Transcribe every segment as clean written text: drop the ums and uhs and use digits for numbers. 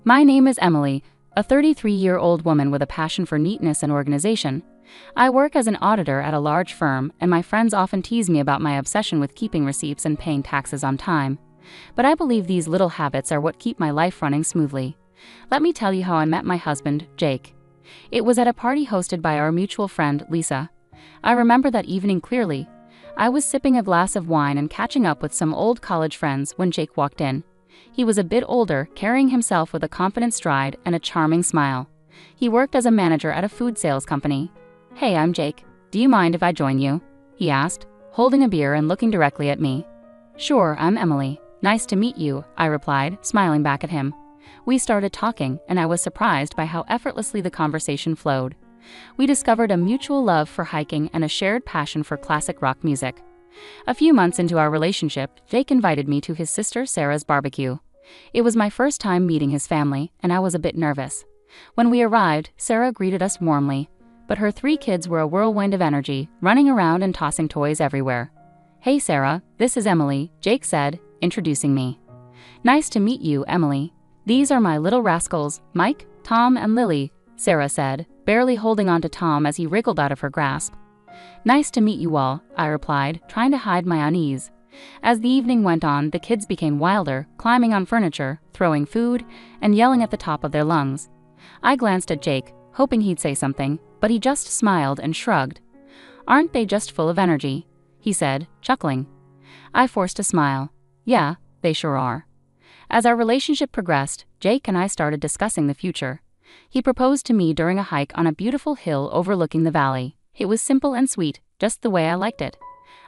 My name is Emily, a 33-year-old woman with a passion for neatness and organization. I work as an auditor at a large firm, and my friends often tease me about my obsession with keeping receipts and paying taxes on time. But I believe these little habits are what keep my life running smoothly. Let me tell you how I met my husband, Jake. It was at a party hosted by our mutual friend, Lisa. I remember that evening clearly. I was sipping a glass of wine and catching up with some old college friends when Jake walked in. He was a bit older, carrying himself with a confident stride and a charming smile. He worked as a manager at a food sales company. "Hey, I'm Jake. Do you mind if I join you?" he asked, holding a beer and looking directly at me. "Sure, I'm Emily. Nice to meet you," I replied, smiling back at him. We started talking, and I was surprised by how effortlessly the conversation flowed. We discovered a mutual love for hiking and a shared passion for classic rock music. A few months into our relationship, Jake invited me to his sister Sarah's barbecue. It was my first time meeting his family, and I was a bit nervous. When we arrived, Sarah greeted us warmly, but her 3 kids were a whirlwind of energy, running around and tossing toys everywhere. "Hey Sarah, this is Emily," Jake said, introducing me. "Nice to meet you, Emily. These are my little rascals, Mike, Tom, and Lily," Sarah said, barely holding on to Tom as he wriggled out of her grasp. "Nice to meet you all," I replied, trying to hide my unease. As the evening went on, the kids became wilder, climbing on furniture, throwing food, and yelling at the top of their lungs. I glanced at Jake, hoping he'd say something, but he just smiled and shrugged. "Aren't they just full of energy?" he said, chuckling. I forced a smile. "Yeah, they sure are." As our relationship progressed, Jake and I started discussing the future. He proposed to me during a hike on a beautiful hill overlooking the valley. It was simple and sweet, just the way I liked it.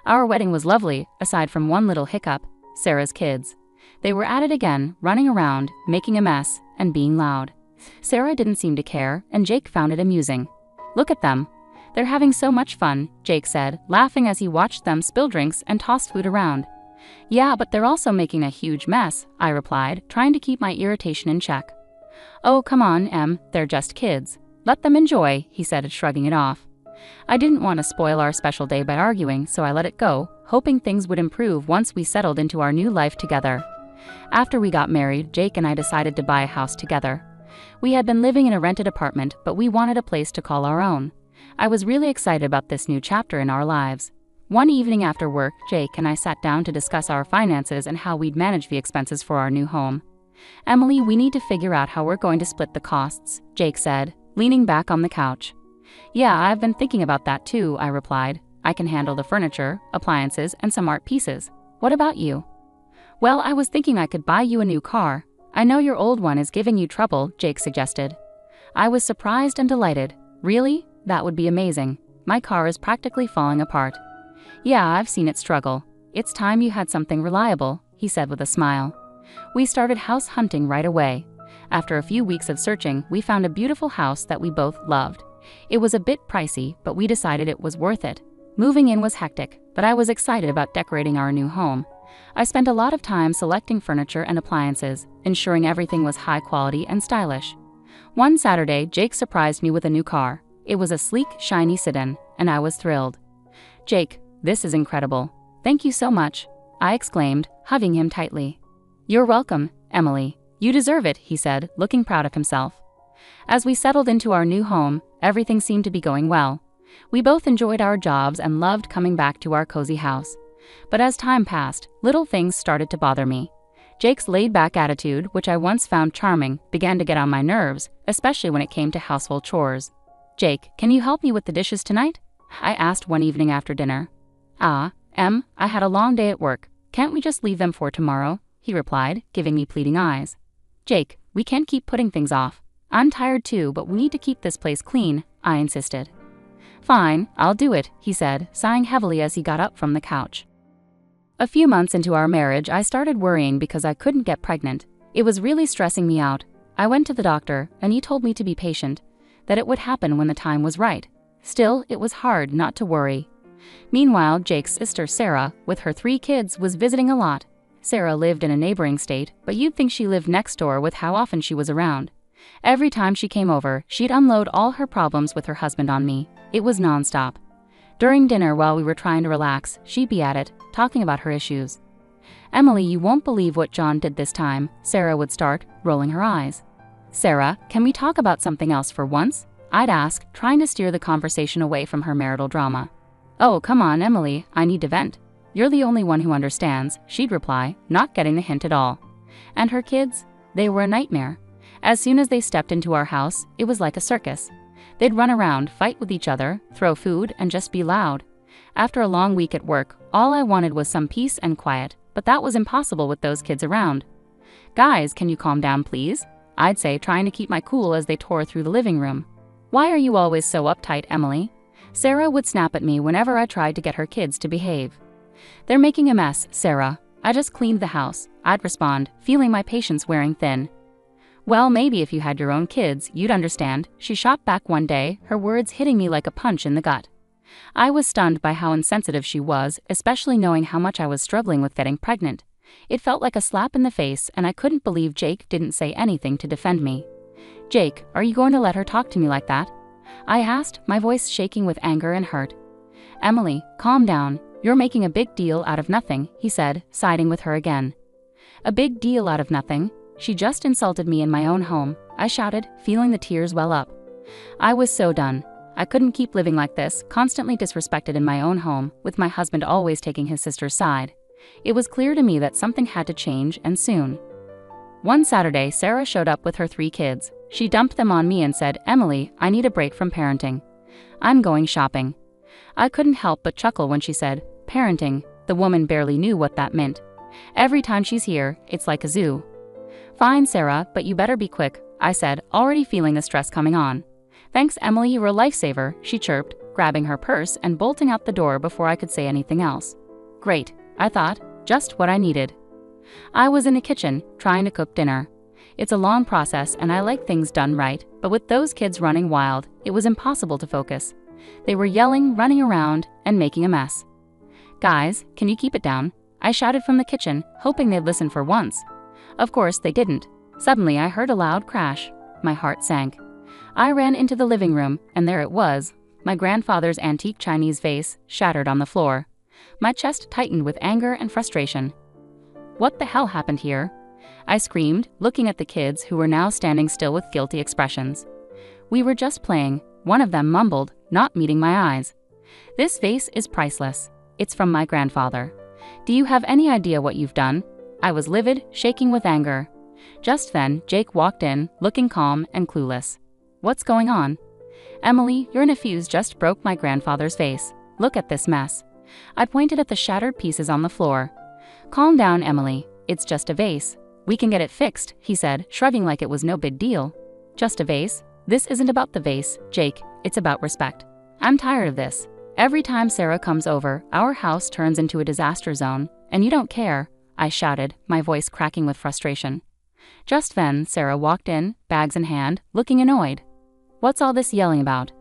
Our wedding was lovely, aside from one little hiccup: Sarah's kids. They were at it again, running around, making a mess, and being loud. Sarah didn't seem to care, and Jake found it amusing. "Look at them. They're having so much fun," Jake said, laughing as he watched them spill drinks and toss food around. "Yeah, but they're also making a huge mess," I replied, trying to keep my irritation in check. "Oh, come on, Em, they're just kids. Let them enjoy," he said, shrugging it off. I didn't want to spoil our special day by arguing, so I let it go, hoping things would improve once we settled into our new life together. After we got married, Jake and I decided to buy a house together. We had been living in a rented apartment, but we wanted a place to call our own. I was really excited about this new chapter in our lives. One evening after work, Jake and I sat down to discuss our finances and how we'd manage the expenses for our new home. "Emily, we need to figure out how we're going to split the costs," Jake said, leaning back on the couch. "Yeah, I've been thinking about that too," I replied. "I can handle the furniture, appliances, and some art pieces. What about you?" "Well, I was thinking I could buy you a new car. I know your old one is giving you trouble," Jake suggested. I was surprised and delighted. "Really? That would be amazing. My car is practically falling apart." "Yeah, I've seen it struggle. It's time you had something reliable," he said with a smile. We started house hunting right away. After a few weeks of searching, we found a beautiful house that we both loved. It was a bit pricey, but we decided it was worth it. Moving in was hectic, but I was excited about decorating our new home. I spent a lot of time selecting furniture and appliances, ensuring everything was high quality and stylish. One Saturday, Jake surprised me with a new car. It was a sleek, shiny sedan, and I was thrilled. "Jake, this is incredible. Thank you so much," I exclaimed, hugging him tightly. "You're welcome, Emily. You deserve it," he said, looking proud of himself. As we settled into our new home, everything seemed to be going well. We both enjoyed our jobs and loved coming back to our cozy house. But as time passed, little things started to bother me. Jake's laid-back attitude, which I once found charming, began to get on my nerves, especially when it came to household chores. "Jake, can you help me with the dishes tonight?" I asked one evening after dinner. "Ah, Em, I had a long day at work. Can't we just leave them for tomorrow?" he replied, giving me pleading eyes. "Jake, we can't keep putting things off. I'm tired too, but we need to keep this place clean," I insisted. "Fine, I'll do it," he said, sighing heavily as he got up from the couch. A few months into our marriage, I started worrying because I couldn't get pregnant. It was really stressing me out. I went to the doctor, and he told me to be patient, that it would happen when the time was right. Still, it was hard not to worry. Meanwhile, Jake's sister Sarah, with her 3 kids, was visiting a lot. Sarah lived in a neighboring state, but you'd think she lived next door with how often she was around. Every time she came over, she'd unload all her problems with her husband on me. It was nonstop. During dinner, while we were trying to relax, she'd be at it, talking about her issues. "Emily, you won't believe what John did this time," Sarah would start, rolling her eyes. Sarah, can we talk about something else for once? I'd ask, trying to steer the conversation away from her marital drama. Oh, come on, Emily, I need to vent. You're the only one who understands, she'd reply, not getting the hint at all. And her kids? They were a nightmare. As soon as they stepped into our house, it was like a circus. They'd run around, fight with each other, throw food, and just be loud. After a long week at work, all I wanted was some peace and quiet, but that was impossible with those kids around. Guys, can you calm down, please? I'd say, trying to keep my cool as they tore through the living room. Why are you always so uptight, Emily? Sarah would snap at me whenever I tried to get her kids to behave. They're making a mess, Sarah. I just cleaned the house, I'd respond, feeling my patience wearing thin. Well, maybe if you had your own kids, you'd understand, she shot back one day, her words hitting me like a punch in the gut. I was stunned by how insensitive she was, especially knowing how much I was struggling with getting pregnant. It felt like a slap in the face, and I couldn't believe Jake didn't say anything to defend me. Jake, are you going to let her talk to me like that? I asked, my voice shaking with anger and hurt. Emily, calm down. You're making a big deal out of nothing, he said, siding with her again. A big deal out of nothing? She just insulted me in my own home, I shouted, feeling the tears well up. I was so done. I couldn't keep living like this, constantly disrespected in my own home, with my husband always taking his sister's side. It was clear to me that something had to change, and soon. One Saturday, Sarah showed up with her 3 kids. She dumped them on me and said, Emily, I need a break from parenting. I'm going shopping. I couldn't help but chuckle when she said, parenting. The woman barely knew what that meant. Every time she's here, it's like a zoo. Fine, Sarah, but you better be quick, I said, already feeling the stress coming on. Thanks, Emily, you're a lifesaver, she chirped, grabbing her purse and bolting out the door before I could say anything else. Great, I thought, just what I needed. I was in the kitchen, trying to cook dinner. It's a long process and I like things done right, but with those kids running wild, it was impossible to focus. They were yelling, running around, and making a mess. Guys, can you keep it down? I shouted from the kitchen, hoping they'd listen for once. Of course they didn't. Suddenly I heard a loud crash. My heart sank. I ran into the living room, and there it was, my grandfather's antique Chinese vase, shattered on the floor. My chest tightened with anger and frustration. What the hell happened here? I screamed, looking at the kids who were now standing still with guilty expressions. We were just playing, one of them mumbled, not meeting my eyes. This vase is priceless. It's from my grandfather. Do you have any idea what you've done? I was livid, shaking with anger. Just then, Jake walked in, looking calm and clueless. What's going on? Emily, your nephews just broke my grandfather's vase. Look at this mess. I pointed at the shattered pieces on the floor. Calm down, Emily. It's just a vase. We can get it fixed, he said, shrugging like it was no big deal. Just a vase? This isn't about the vase, Jake. It's about respect. I'm tired of this. Every time Sarah comes over, our house turns into a disaster zone, and you don't care, I shouted, my voice cracking with frustration. Just then, Sarah walked in, bags in hand, looking annoyed. What's all this yelling about?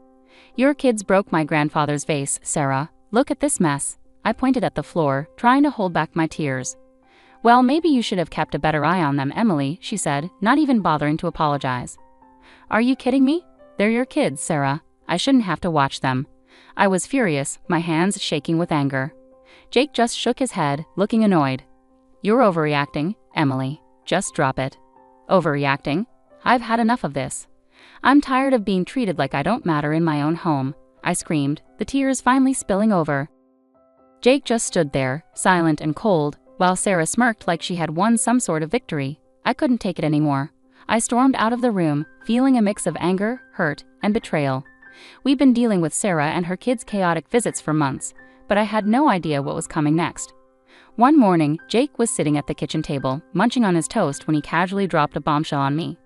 Your kids broke my grandfather's vase, Sarah. Look at this mess. I pointed at the floor, trying to hold back my tears. Well, maybe you should have kept a better eye on them, Emily, she said, not even bothering to apologize. Are you kidding me? They're your kids, Sarah. I shouldn't have to watch them. I was furious, my hands shaking with anger. Jake just shook his head, looking annoyed. You're overreacting, Emily. Just drop it. Overreacting? I've had enough of this. I'm tired of being treated like I don't matter in my own home, I screamed, the tears finally spilling over. Jake just stood there, silent and cold, while Sarah smirked like she had won some sort of victory. I couldn't take it anymore. I stormed out of the room, feeling a mix of anger, hurt, and betrayal. We'd been dealing with Sarah and her kids' chaotic visits for months, but I had no idea what was coming next. One morning, Jake was sitting at the kitchen table, munching on his toast when he casually dropped a bombshell on me.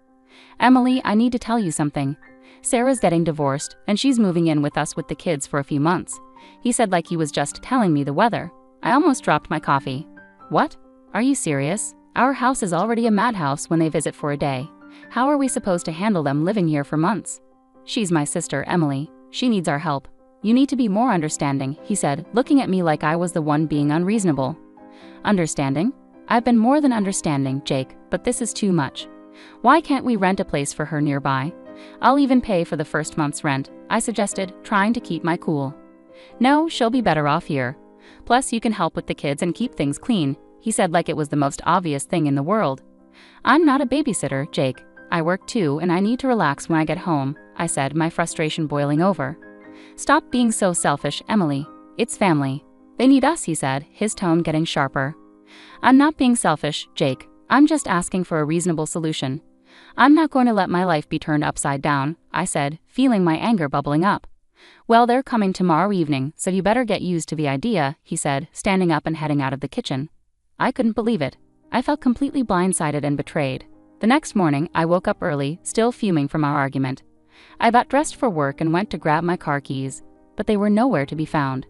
Emily, I need to tell you something. Sarah's getting divorced, and she's moving in with us with the kids for a few months. He said like he was just telling me the weather. I almost dropped my coffee. What? Are you serious? Our house is already a madhouse when they visit for a day. How are we supposed to handle them living here for months? She's my sister, Emily. She needs our help. You need to be more understanding, he said, looking at me like I was the one being unreasonable. Understanding? I've been more than understanding, Jake, but this is too much. Why can't we rent a place for her nearby? I'll even pay for the first month's rent, I suggested, trying to keep my cool. No, she'll be better off here. Plus, you can help with the kids and keep things clean, he said like it was the most obvious thing in the world. I'm not a babysitter, Jake. I work too and I need to relax when I get home, I said, my frustration boiling over. Stop being so selfish, Emily. It's family. They need us, he said, his tone getting sharper. I'm not being selfish, Jake. I'm just asking for a reasonable solution. I'm not going to let my life be turned upside down, I said, feeling my anger bubbling up. Well, they're coming tomorrow evening, so you better get used to the idea, he said, standing up and heading out of the kitchen. I couldn't believe it. I felt completely blindsided and betrayed. The next morning, I woke up early, still fuming from our argument. I got dressed for work and went to grab my car keys, but they were nowhere to be found.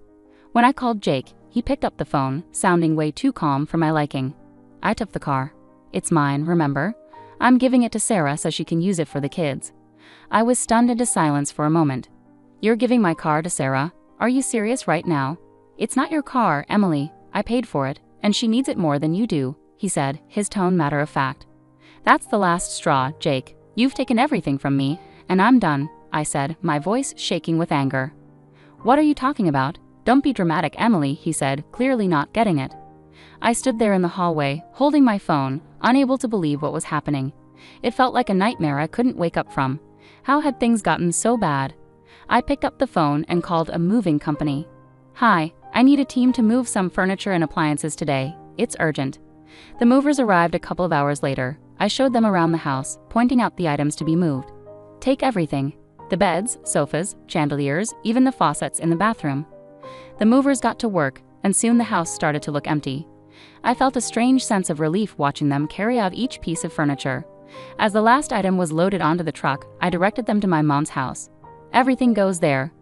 When I called Jake, he picked up the phone, sounding way too calm for my liking. I took the car. It's mine, remember? I'm giving it to Sarah so she can use it for the kids. I was stunned into silence for a moment. You're giving my car to Sarah? Are you serious right now? It's not your car, Emily. I paid for it, and she needs it more than you do, he said, his tone matter of fact. That's the last straw, Jake. You've taken everything from me, and I'm done, I said, my voice shaking with anger. What are you talking about? Don't be dramatic, Emily, he said, clearly not getting it. I stood there in the hallway, holding my phone, unable to believe what was happening. It felt like a nightmare I couldn't wake up from. How had things gotten so bad? I picked up the phone and called a moving company. Hi, I need a team to move some furniture and appliances today. It's urgent. The movers arrived a couple of hours later. I showed them around the house, pointing out the items to be moved. Take everything. The beds, sofas, chandeliers, even the faucets in the bathroom. The movers got to work, and soon the house started to look empty. I felt a strange sense of relief watching them carry out each piece of furniture. As the last item was loaded onto the truck, I directed them to my mom's house. Everything goes there.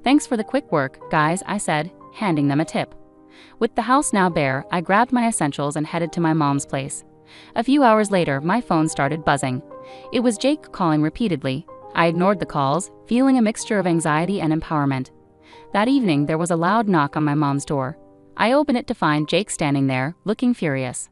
Thanks for the quick work, guys, I said, handing them a tip. With the house now bare, I grabbed my essentials and headed to my mom's place. A few hours later, my phone started buzzing. It was Jake calling repeatedly. I ignored the calls, feeling a mixture of anxiety and empowerment. That evening, there was a loud knock on my mom's door. I opened it to find Jake standing there, looking furious.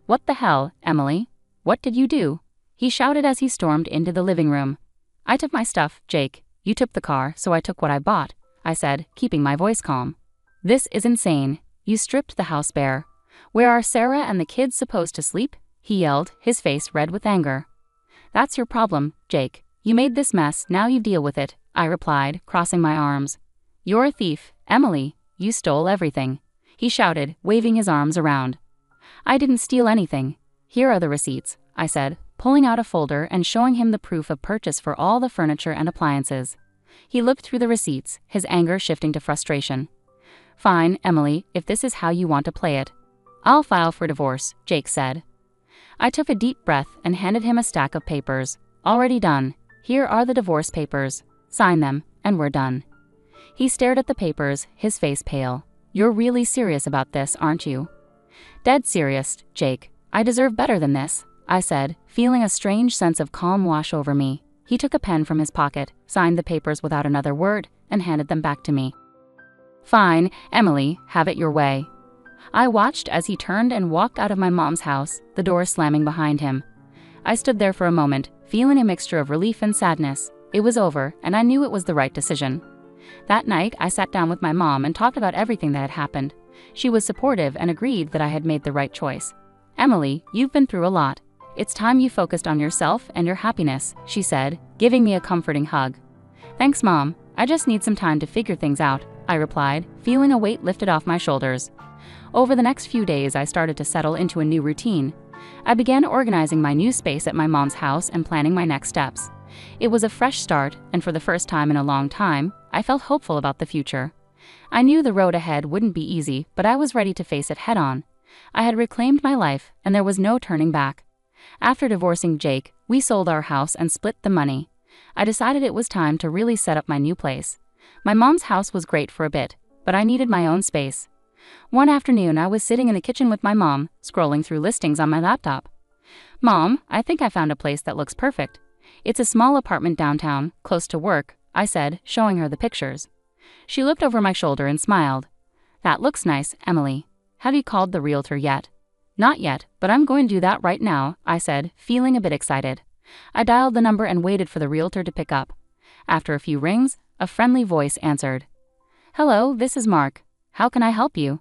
What the hell, Emily? What did you do? He shouted as he stormed into the living room. I took my stuff, Jake. You took the car, so I took what I bought, I said, keeping my voice calm. This is insane. You stripped the house bare. Where are Sarah and the kids supposed to sleep? He yelled, his face red with anger. That's your problem, Jake. You made this mess, now you deal with it, I replied, crossing my arms. You're a thief, Emily. You stole everything. He shouted, waving his arms around. I didn't steal anything. Here are the receipts, I said, pulling out a folder and showing him the proof of purchase for all the furniture and appliances. He looked through the receipts, his anger shifting to frustration. Fine, Emily, if this is how you want to play it. I'll file for divorce, Jake said. I took a deep breath and handed him a stack of papers. Already done. Here are the divorce papers. Sign them, and we're done. He stared at the papers, his face pale. You're really serious about this, aren't you? Dead serious, Jake. I deserve better than this, I said, feeling a strange sense of calm wash over me. He took a pen from his pocket, signed the papers without another word, and handed them back to me. Fine, Emily, have it your way. I watched as he turned and walked out of my mom's house, the door slamming behind him. I stood there for a moment, feeling a mixture of relief and sadness. It was over, and I knew it was the right decision. That night, I sat down with my mom and talked about everything that had happened. She was supportive and agreed that I had made the right choice. Emily, you've been through a lot. It's time you focused on yourself and your happiness, she said, giving me a comforting hug. Thanks, Mom. I just need some time to figure things out, I replied, feeling a weight lifted off my shoulders. Over the next few days, I started to settle into a new routine. I began organizing my new space at my mom's house and planning my next steps. It was a fresh start, and for the first time in a long time, I felt hopeful about the future. I knew the road ahead wouldn't be easy, but I was ready to face it head-on. I had reclaimed my life, and there was no turning back. After divorcing Jake, we sold our house and split the money. I decided it was time to really set up my new place. My mom's house was great for a bit, but I needed my own space. One afternoon, I was sitting in the kitchen with my mom, scrolling through listings on my laptop. Mom, I think I found a place that looks perfect. It's a small apartment downtown, close to work, I said, showing her the pictures. She looked over my shoulder and smiled. That looks nice, Emily. Have you called the realtor yet? Not yet, but I'm going to do that right now, I said, feeling a bit excited. I dialed the number and waited for the realtor to pick up. After a few rings, a friendly voice answered. Hello, this is Mark. How can I help you?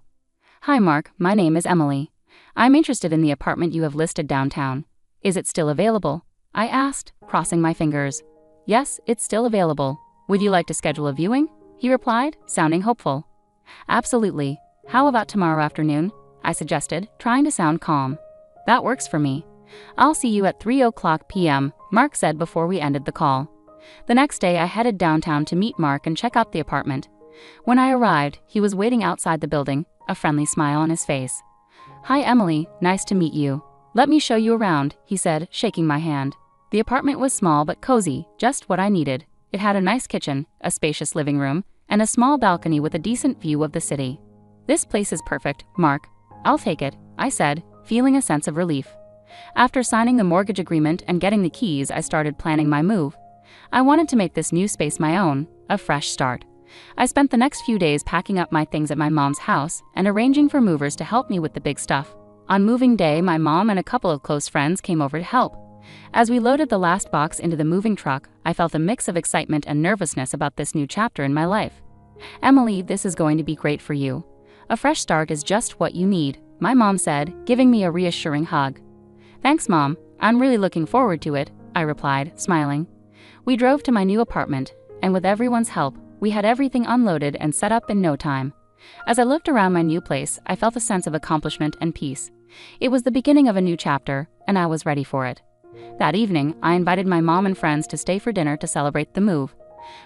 Hi, Mark, my name is Emily. I'm interested in the apartment you have listed downtown. Is it still available? I asked, crossing my fingers. Yes, it's still available. Would you like to schedule a viewing? He replied, sounding hopeful. Absolutely. How about tomorrow afternoon? I suggested, trying to sound calm. That works for me. I'll see you at 3:00 p.m., Mark said before we ended the call. The next day I headed downtown to meet Mark and check out the apartment. When I arrived, he was waiting outside the building, a friendly smile on his face. Hi Emily, nice to meet you. Let me show you around, he said, shaking my hand. The apartment was small but cozy, just what I needed. It had a nice kitchen, a spacious living room, and a small balcony with a decent view of the city. This place is perfect, Mark. I'll take it, I said, feeling a sense of relief. After signing the mortgage agreement and getting the keys, I started planning my move. I wanted to make this new space my own, a fresh start. I spent the next few days packing up my things at my mom's house and arranging for movers to help me with the big stuff. On moving day, my mom and a couple of close friends came over to help. As we loaded the last box into the moving truck, I felt a mix of excitement and nervousness about this new chapter in my life. Emily, this is going to be great for you. A fresh start is just what you need, my mom said, giving me a reassuring hug. Thanks, Mom. I'm really looking forward to it, I replied, smiling. We drove to my new apartment, and with everyone's help, we had everything unloaded and set up in no time. As I looked around my new place, I felt a sense of accomplishment and peace. It was the beginning of a new chapter, and I was ready for it. That evening, I invited my mom and friends to stay for dinner to celebrate the move.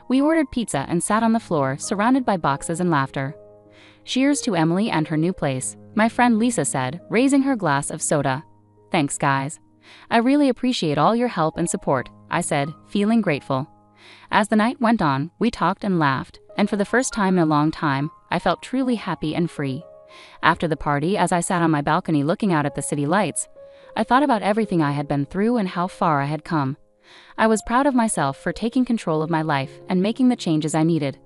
We ordered pizza and sat on the floor, surrounded by boxes and laughter. Cheers to Emily and her new place, my friend Lisa said, raising her glass of soda. Thanks, guys. I really appreciate all your help and support, I said, feeling grateful. As the night went on, we talked and laughed, and for the first time in a long time, I felt truly happy and free. After the party, as I sat on my balcony looking out at the city lights, I thought about everything I had been through and how far I had come. I was proud of myself for taking control of my life and making the changes I needed.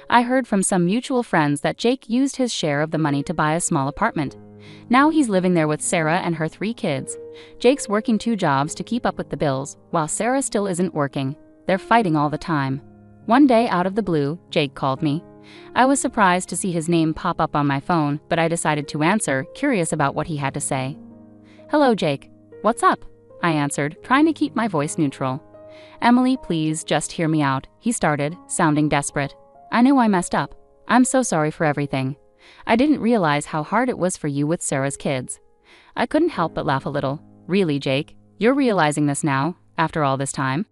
I heard from some mutual friends that Jake used his share of the money to buy a small apartment. Now he's living there with Sarah and her 3 kids. Jake's working 2 jobs to keep up with the bills, while Sarah still isn't working. They're fighting all the time. One day, out of the blue, Jake called me. I was surprised to see his name pop up on my phone, but I decided to answer, curious about what he had to say. Hello, Jake. What's up? I answered, trying to keep my voice neutral. Emily, please, just hear me out, he started, sounding desperate. I know I messed up. I'm so sorry for everything. I didn't realize how hard it was for you with Sarah's kids. I couldn't help but laugh a little. Really, Jake? You're realizing this now, after all this time?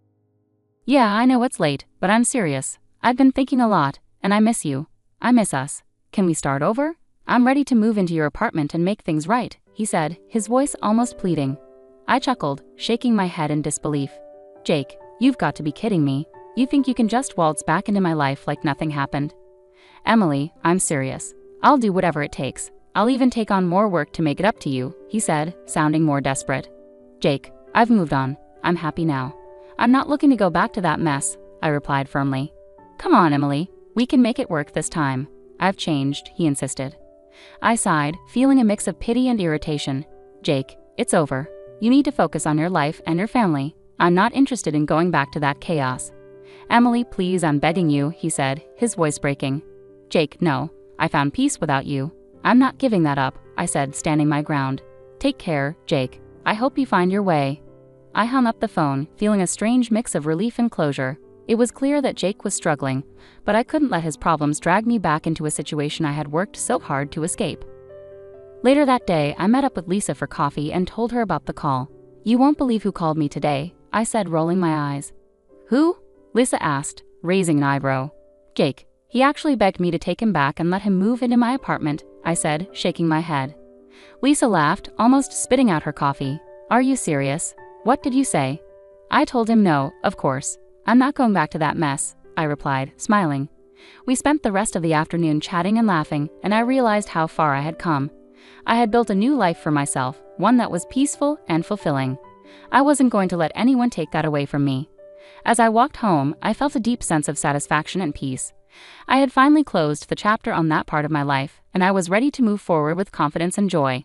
Yeah, I know it's late, but I'm serious. I've been thinking a lot, and I miss you. I miss us. Can we start over? I'm ready to move into your apartment and make things right, he said, his voice almost pleading. I chuckled, shaking my head in disbelief. Jake, you've got to be kidding me. You think you can just waltz back into my life like nothing happened? Emily, I'm serious. I'll do whatever it takes. I'll even take on more work to make it up to you, he said, sounding more desperate. Jake, I've moved on. I'm happy now. I'm not looking to go back to that mess, I replied firmly. Come on, Emily. We can make it work this time. I've changed, he insisted. I sighed, feeling a mix of pity and irritation. Jake, it's over. You need to focus on your life and your family. I'm not interested in going back to that chaos. Emily, please, I'm begging you, he said, his voice breaking. Jake, no. I found peace without you. I'm not giving that up, I said, standing my ground. Take care, Jake. I hope you find your way. I hung up the phone, feeling a strange mix of relief and closure. It was clear that Jake was struggling, but I couldn't let his problems drag me back into a situation I had worked so hard to escape. Later that day, I met up with Lisa for coffee and told her about the call. You won't believe who called me today, I said, rolling my eyes. Who? Lisa asked, raising an eyebrow. Jake. He actually begged me to take him back and let him move into my apartment, I said, shaking my head. Lisa laughed, almost spitting out her coffee. Are you serious? What did you say? I told him no, of course. I'm not going back to that mess, I replied, smiling. We spent the rest of the afternoon chatting and laughing, and I realized how far I had come. I had built a new life for myself, one that was peaceful and fulfilling. I wasn't going to let anyone take that away from me. As I walked home, I felt a deep sense of satisfaction and peace. I had finally closed the chapter on that part of my life, and I was ready to move forward with confidence and joy.